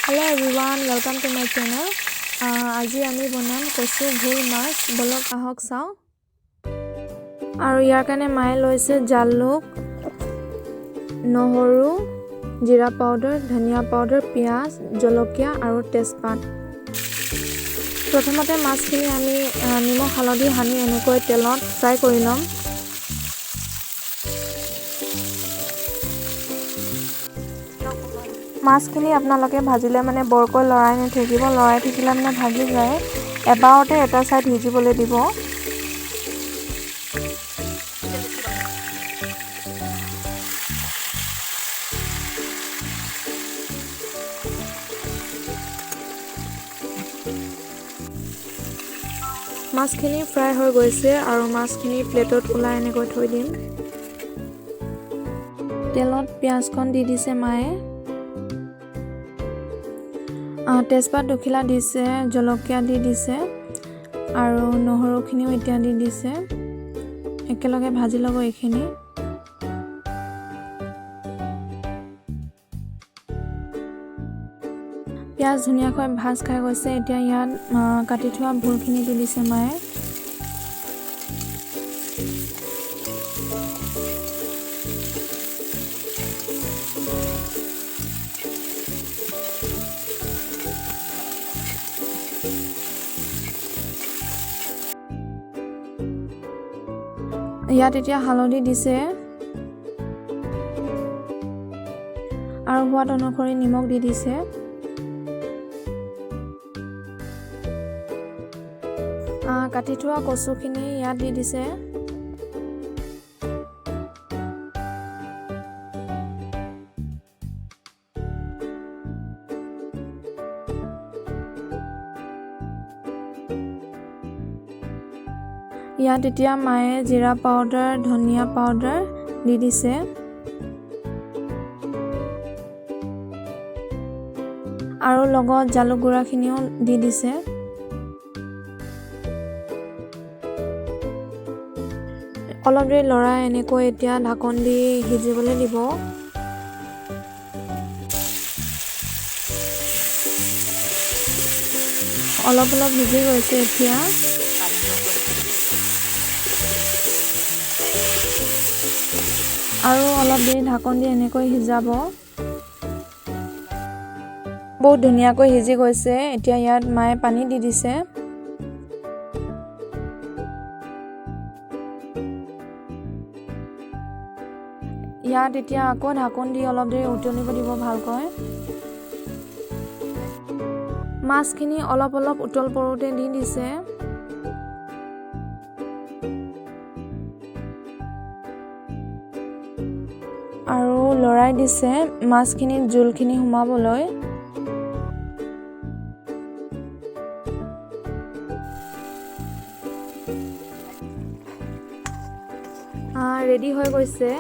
Hello everyone, welcome to my channel. আজি আমি বনাম কচু ভোল মাছ বলক আহক চাও আৰু ইয়াৰ কাৰণে মায়ে লৈছে জালুক নহৰু জিৰা পাউডাৰ ধনিয়া পাউডাৰ পিয়াজ জলকীয়া আৰু তেজপাত প্ৰথমতে মাছখিনি আমি নিমখ হালধি সানি এনেকৈ তেলত ফ্ৰাই কৰি লম মাছখিনি আপোনালোকে ভাজিলে মানে বৰকৈ লৰাই নাথাকিব লৰাই থাকিলে মানে ভাগি যায় এবাৰতে এটা সাইড ভিজিবলৈ দিব মাছখিনি ফ্ৰাই হৈ গৈছে আৰু মাছখিনি প্লেটত উলাই এনেকৈ থৈ দিম তেলত পিয়াজখন দি দিছে মায়ে তেজপাত দুখিলা দিছে জলকীয়া দি দিছে আৰু নহৰুখিনিও এতিয়া দি দিছে একেলগে ভাজি ল'ব এইখিনি পিয়াজ ধুনীয়াকৈ ভাজ খাই গৈছে এতিয়া ইয়াত কাটি থোৱা ভোলখিনি দি দিছে মায়ে ইয়াত এতিয়া হালধি দিছে আৰু সোৱাদ অনুসৰি নিমখ দি দিছে কাটি থোৱা কচুখিনি ইয়াত দি দিছে ইয়াত এতিয়া মায়ে জিৰা পাউডাৰ ধনিয়া পাউডাৰ দি দিছে আৰু লগত জালুক গুড়াখিনিও দি দিছে অলপ দেৰি লৰাই এনেকৈ এতিয়া ঢাকন দি সিজিবলৈ দিব অলপ সিজি গৈছে এতিয়া আৰু অলপ দেৰি ঢাকন দি এনেকৈ সিজাব বহুত ধুনীয়াকৈ সিজি গৈছে এতিয়া ইয়াত মায়ে পানী দি দিছে ইয়াত এতিয়া আকৌ ঢাকন দি অলপ দেৰি উতলিব দিব ভালকৈ মাছখিনি অলপ উতল পৰোতে দি দিছে আৰু লৰাই দিছে মাছখিনিত জোলখিনি সোমাবলৈ ৰেডি হৈ গৈছে